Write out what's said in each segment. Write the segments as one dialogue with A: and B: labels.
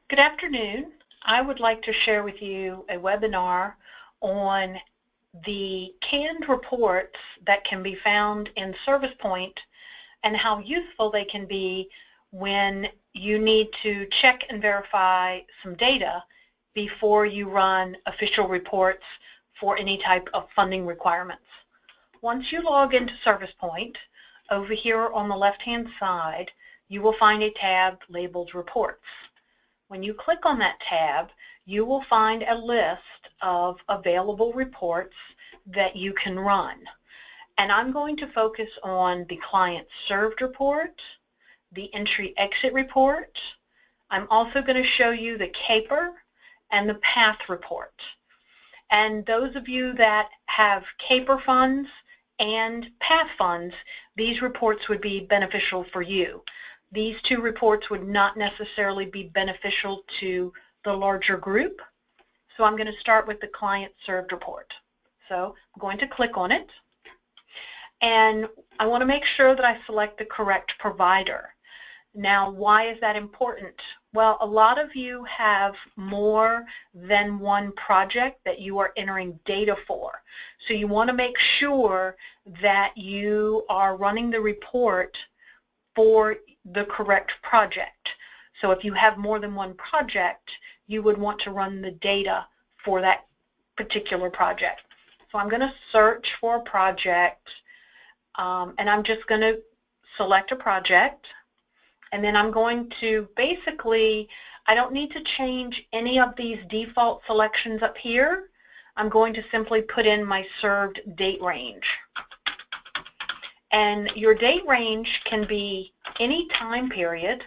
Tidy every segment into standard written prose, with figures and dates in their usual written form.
A: Good afternoon. I would like to share with you a webinar on the canned reports that can be found in ServicePoint and how useful they can be when you need to check and verify some data before you run official reports for any type of funding requirements. Once you log into ServicePoint, over here on the left-hand side, you will find a tab labeled Reports. When you click on that tab, you will find a list of available reports that you can run. And I'm going to focus on the client served report, the entry-exit report. I'm also going to show you the CAPR and the PATH report. And those of you that have CAPR funds and PATH funds, these reports would be beneficial for you. These two reports would not necessarily be beneficial to the larger group. So I'm going to start with the client served report. So I'm going to click on it. And I want to make sure that I select the correct provider. Now, why is that important? Well, a lot of you have more than one project that you are entering data for. So you want to make sure that you are running the report for the correct project. So if you have more than one project, you would want to run the data for that particular project. So I'm going to search for a project, and I'm just going to select a project, and then I'm going to basically, I don't need to change any of these default selections up here. I'm going to simply put in my served date range. And your date range can be any time period,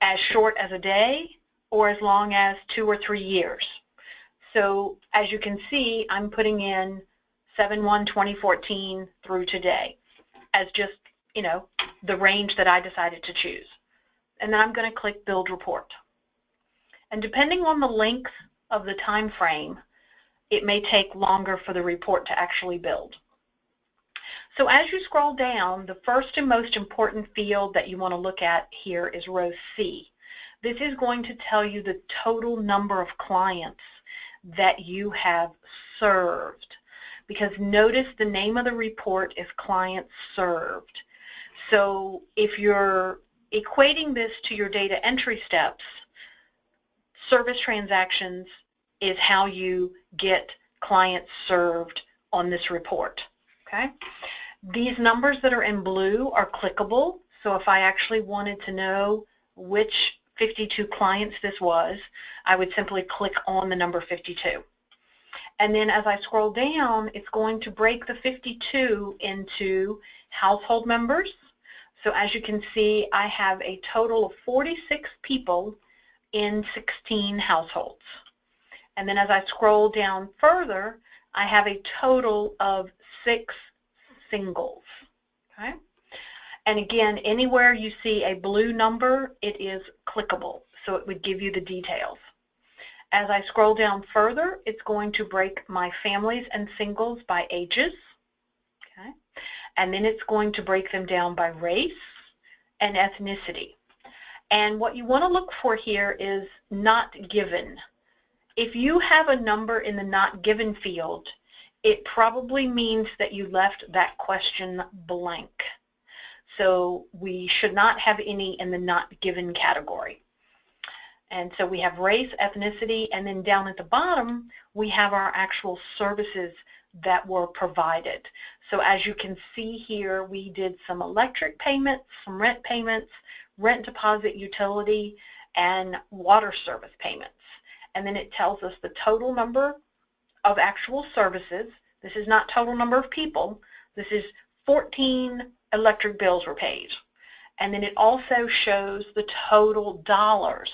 A: as short as a day or as long as 2 or 3 years. So as you can see, I'm putting in 7/1/2014 through today as just, the range that I decided to choose. And then I'm going to click Build Report. And depending on the length of the time frame, it may take longer for the report to actually build. So as you scroll down, the first and most important field that you want to look at here is row C. This is going to tell you the total number of clients that you have served. Because notice the name of the report is Clients Served. So if you're equating this to your data entry steps, service transactions is how you get clients served on this report. Okay? These numbers that are in blue are clickable, so if I actually wanted to know which 52 clients this was, I would simply click on the number 52. And then as I scroll down, it's going to break the 52 into household members. So as you can see, I have a total of 46 people in 16 households. And then as I scroll down further, I have a total of 6 singles. Okay? And again, anywhere you see a blue number, it is clickable, so it would give you the details. As I scroll down further, it's going to break my families and singles by ages. Okay? And then it's going to break them down by race and ethnicity. And what you want to look for here is not given. If you have a number in the not given field, it probably means that you left that question blank. So we should not have any in the not given category. And so we have race, ethnicity, and then down at the bottom, we have our actual services that were provided. So as you can see here, we did some electric payments, some rent payments, rent deposit utility, and water service payments. And then it tells us the total number of actual services. This is not total number of people. This is 14 electric bills were paid. And then it also shows the total dollars.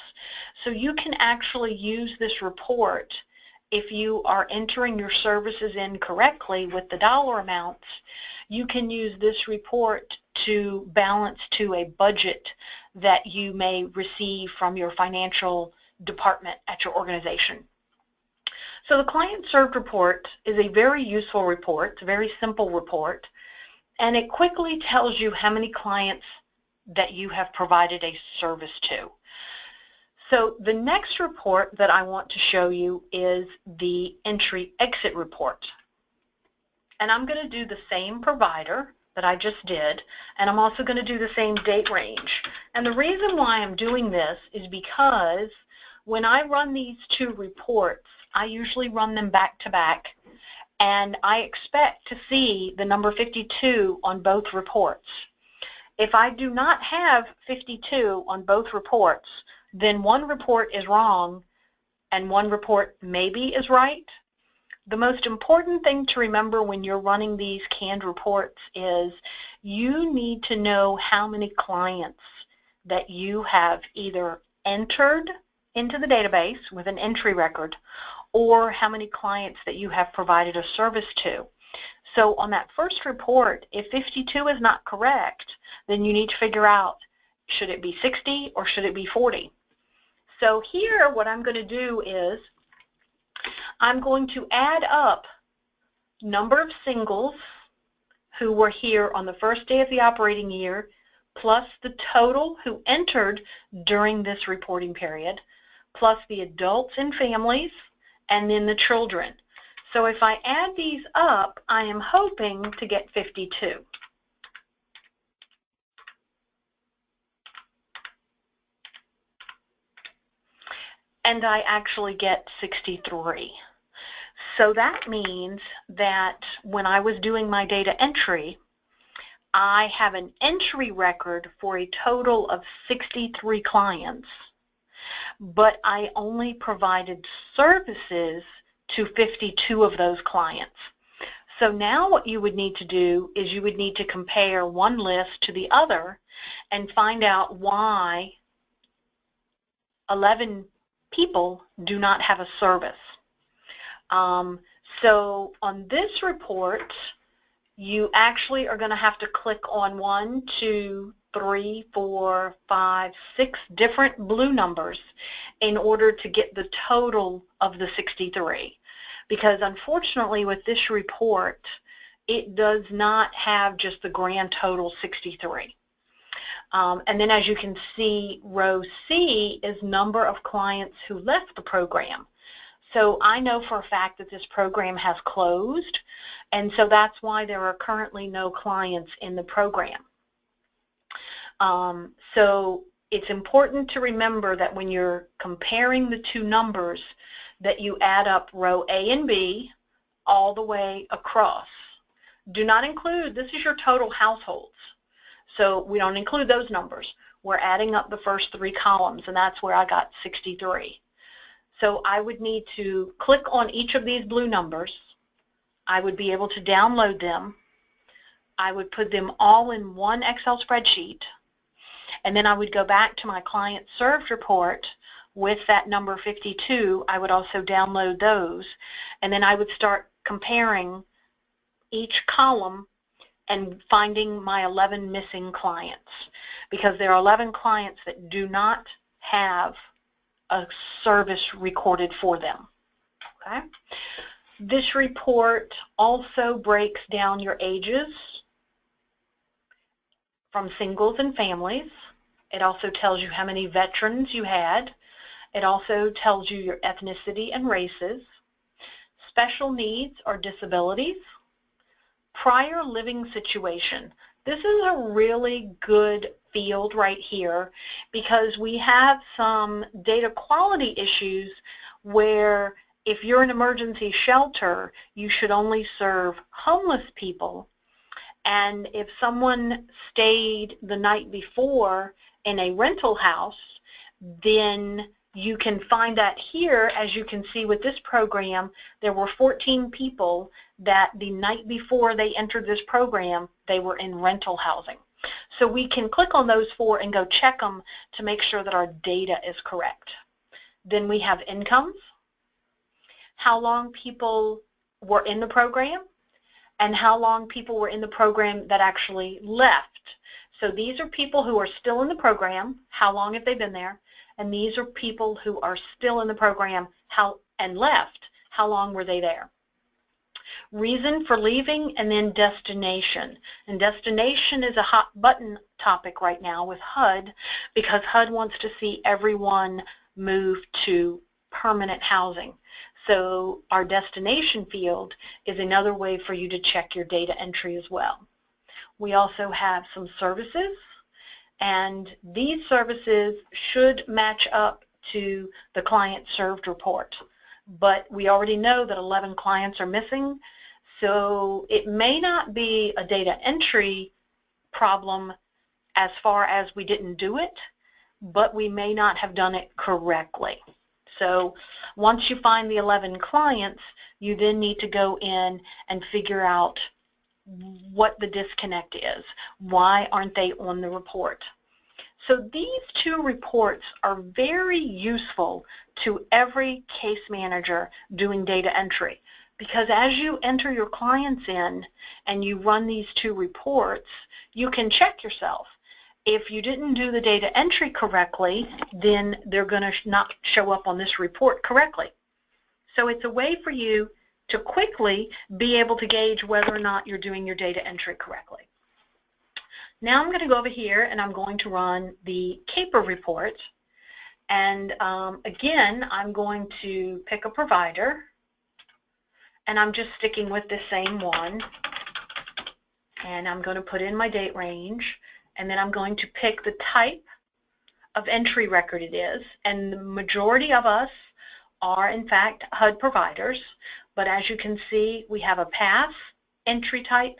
A: So you can actually use this report if you are entering your services in correctly with the dollar amounts. You can use this report to balance to a budget that you may receive from your financial department at your organization. So the Client Served report is a very useful report. It's a very simple report, and it quickly tells you how many clients that you have provided a service to. So the next report that I want to show you is the entry-exit report. And I'm going to do the same provider that I just did, and I'm also going to do the same date range. And the reason why I'm doing this is because when I run these two reports, I usually run them back to back, and I expect to see the number 52 on both reports. If I do not have 52 on both reports, then one report is wrong and one report maybe is right. The most important thing to remember when you're running these canned reports is you need to know how many clients that you have either entered into the database with an entry record or how many clients that you have provided a service to. So on that first report, if 52 is not correct, then you need to figure out, should it be 60 or should it be 40? So here what I'm going to do is I'm going to add up number of singles who were here on the first day of the operating year plus the total who entered during this reporting period plus the adults and families and then the children. So if I add these up, I am hoping to get 52. And I actually get 63. So that means that when I was doing my data entry, I have an entry record for a total of 63 clients, but I only provided services to 52 of those clients. So now what you would need to do is you would need to compare one list to the other and find out why 11 people do not have a service. So on this report, you actually are going to have to click on 1, 2, 3, 4, 5, 6 different blue numbers in order to get the total of the 63. Because unfortunately with this report, it does not have just the grand total 63. And then as you can see, row C is number of clients who left the program. So I know for a fact that this program has closed, and so that's why there are currently no clients in the program. So it's important to remember that when you're comparing the two numbers that you add up row A and B all the way across. Do not include, this is your total households. So we don't include those numbers. We're adding up the first 3 columns, and that's where I got 63. So I would need to click on each of these blue numbers. I would be able to download them. I would put them all in one Excel spreadsheet, and then I would go back to my client served report with that number 52. I would also download those, and then I would start comparing each column and finding my 11 missing clients, because there are 11 clients that do not have a service recorded for them. Okay? This report also breaks down your ages from singles and families. It also tells you how many veterans you had. It also tells you your ethnicity and races, special needs or disabilities, prior living situation. This is a really good field right here because we have some data quality issues where if you're an emergency shelter, you should only serve homeless people. And if someone stayed the night before in a rental house, then you can find that here. As you can see with this program, there were 14 people that the night before they entered this program, they were in rental housing. So we can click on those 4 and go check them to make sure that our data is correct. Then we have incomes, how long people were in the program, and how long people were in the program that actually left. So these are people who are still in the program, how long have they been there, and these are people who are still in the program and left, how long were they there. Reason for leaving, and then destination. And destination is a hot button topic right now with HUD because HUD wants to see everyone move to permanent housing. So our destination field is another way for you to check your data entry as well. We also have some services, and these services should match up to the client served report. But we already know that 11 clients are missing, so it may not be a data entry problem as far as we didn't do it, but we may not have done it correctly. So once you find the 11 clients, you then need to go in and figure out what the disconnect is. Why aren't they on the report? So these two reports are very useful to every case manager doing data entry, because as you enter your clients in and you run these two reports, you can check yourself. If you didn't do the data entry correctly, then they're going to not show up on this report correctly. So it's a way for you to quickly be able to gauge whether or not you're doing your data entry correctly. Now I'm going to go over here and I'm going to run the CAPER report. And again, I'm going to pick a provider, and I'm just sticking with the same one. And I'm going to put in my date range. And then I'm going to pick the type of entry record it is. And the majority of us are, in fact, HUD providers. But as you can see, we have a PASS entry type,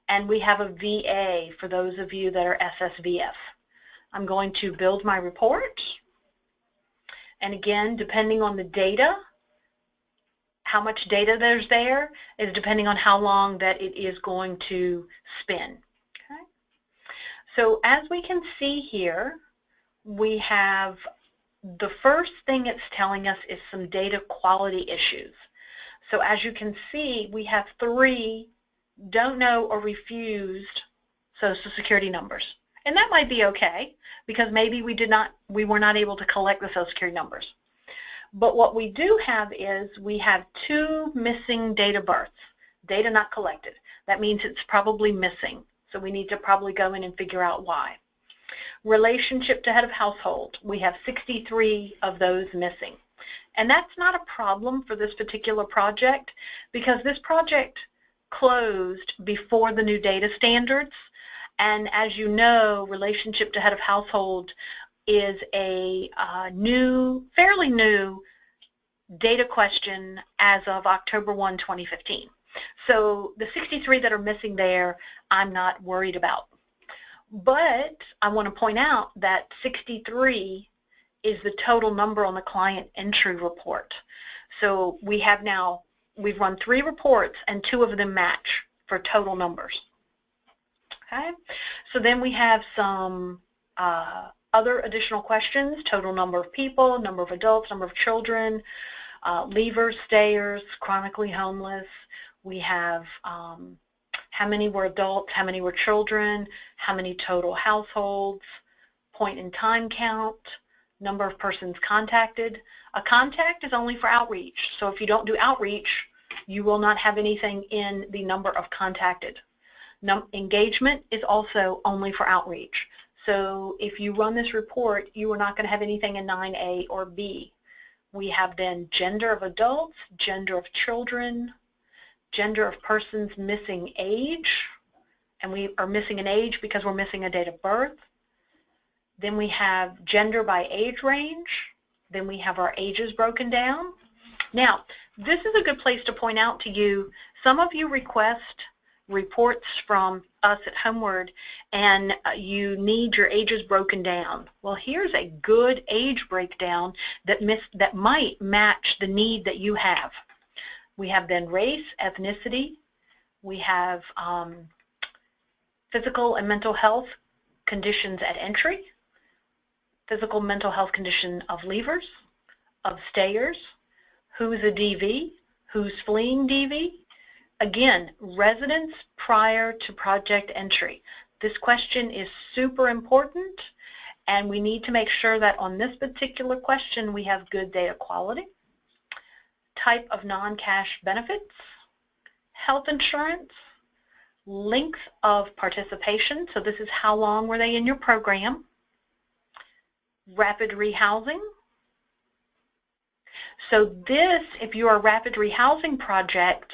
A: and we have a VA for those of you that are SSVF. I'm going to build my report. And again, depending on the data, how much data there's there is depending on how long that it is going to spin. So as we can see here, we have the first thing it's telling us is some data quality issues. So as you can see, we have 3 don't know or refused Social Security numbers. And that might be okay, because maybe we were not able to collect the Social Security numbers. But what we do have is we have 2 missing date of births, data not collected. That means it's probably missing. So we need to probably go in and figure out why. Relationship to head of household, we have 63 of those missing. And that's not a problem for this particular project, because this project closed before the new data standards. And as you know, relationship to head of household is a fairly new data question as of October 1, 2015. So the 63 that are missing there, I'm not worried about. But I want to point out that 63 is the total number on the client entry report. So we've run 3 reports and 2 of them match for total numbers. Okay, so then we have some other additional questions: total number of people, number of adults, number of children, leavers, stayers, chronically homeless. We have how many were adults, how many were children, how many total households, point in time count, number of persons contacted. A contact is only for outreach, so if you don't do outreach, you will not have anything in the number of contacted. Engagement is also only for outreach. So if you run this report, you are not going to have anything in 9A or B. We have then gender of adults, gender of children, gender of persons missing age, and we are missing an age because we're missing a date of birth. Then we have gender by age range. Then we have our ages broken down. Now, this is a good place to point out to you, some of you request reports from us at Homeward, and you need your ages broken down. Well, here's a good age breakdown that might match the need that you have. We have then race, ethnicity. We have physical and mental health conditions at entry, physical mental health condition of leavers, of stayers, who's a DV, who's fleeing DV. Again, residents prior to project entry. This question is super important, and we need to make sure that on this particular question we have good data quality. Type of non-cash benefits, health insurance, length of participation, so this is how long were they in your program, rapid rehousing, So this, if you are a rapid rehousing project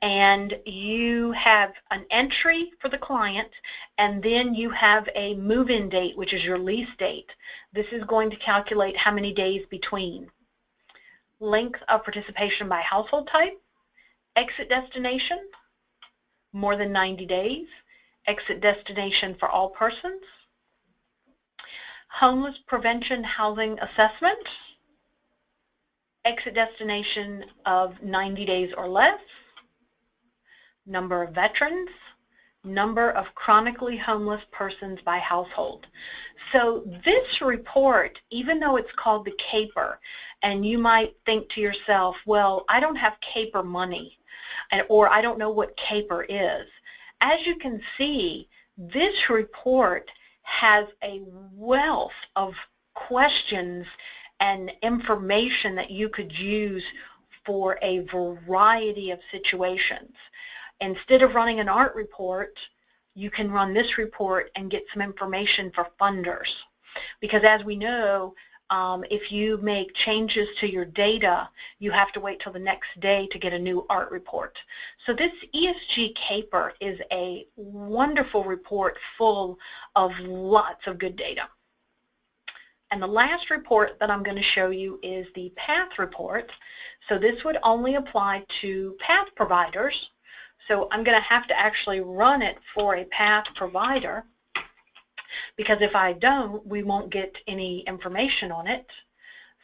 A: and you have an entry for the client and then you have a move-in date, which is your lease date, this is going to calculate how many days between. Length of participation by household type, exit destination, more than 90 days, exit destination for all persons, homeless prevention housing assessment, exit destination of 90 days or less, number of veterans, number of chronically homeless persons by household. So this report, even though it's called the CAPER, and you might think to yourself, well, I don't have CAPER money, or I don't know what CAPER is. As you can see, this report has a wealth of questions and information that you could use for a variety of situations. Instead of running an ART report, you can run this report and get some information for funders. Because as we know, if you make changes to your data, you have to wait till the next day to get a new ART report. So this ESG CAPER is a wonderful report full of lots of good data. And the last report that I'm going to show you is the PATH report. So this would only apply to PATH providers. So I'm going to have to actually run it for a PATH provider, because if I don't, we won't get any information on it.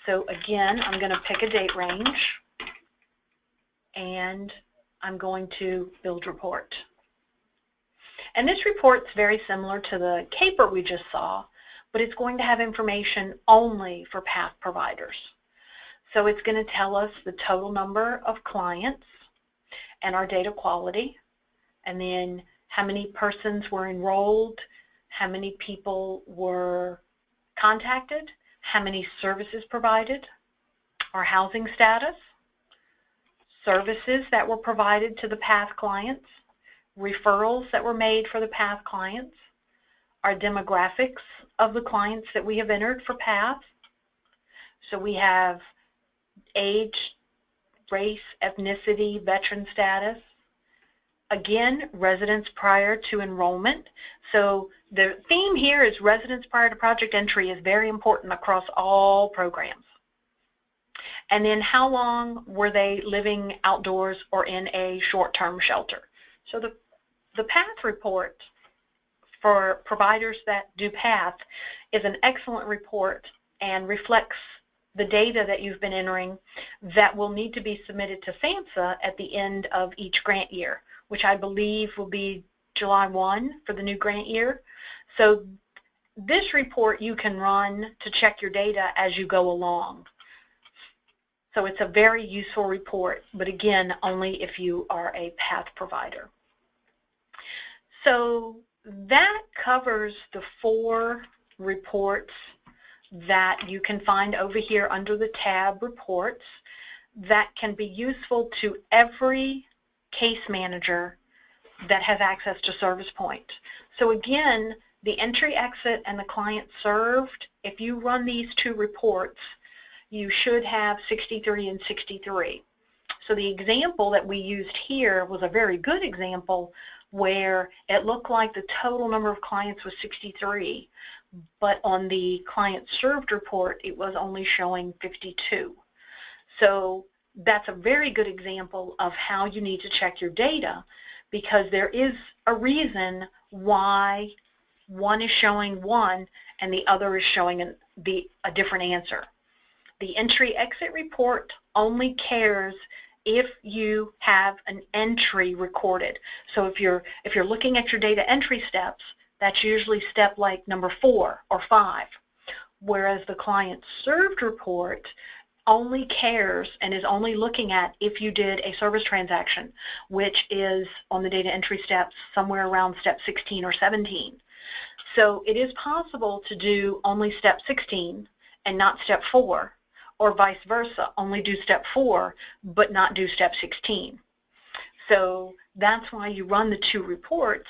A: So again, I'm going to pick a date range, and I'm going to build report. And this report's very similar to the CAPER we just saw, but it's going to have information only for PATH providers. So it's going to tell us the total number of clients and our data quality, and then how many persons were enrolled, how many people were contacted, how many services provided, our housing status, services that were provided to the PATH clients, referrals that were made for the PATH clients, our demographics of the clients that we have entered for PATH. So we have age, race, ethnicity, veteran status. Again, residence prior to enrollment. So the theme here is residence prior to project entry is very important across all programs. And then how long were they living outdoors or in a short-term shelter? So the PATH report for providers that do PATH is an excellent report and reflects the data that you've been entering that will need to be submitted to SAMHSA at the end of each grant year, which I believe will be July 1 for the new grant year. So this report you can run to check your data as you go along. So it's a very useful report, but again, only if you are a PATH provider. So that covers the 4 reports that you can find over here under the tab Reports that can be useful to every case manager that has access to ServicePoint. So again, the entry, exit, and the client served, if you run these 2 reports, you should have 63 and 63. So the example that we used here was a very good example where it looked like the total number of clients was 63, but on the client served report it was only showing 52. So that's a very good example of how you need to check your data, because there is a reason why one is showing one and the other is showing a different answer. The entry exit report only cares if you have an entry recorded. So if you're looking at your data entry steps, that's usually step like number 4 or 5. Whereas the client served report only cares and is only looking at if you did a service transaction, which is on the data entry steps somewhere around step 16 or 17. So it is possible to do only step 16 and not step 4, or vice versa, only do step 4 but not do step 16. So that's why you run the 2 reports,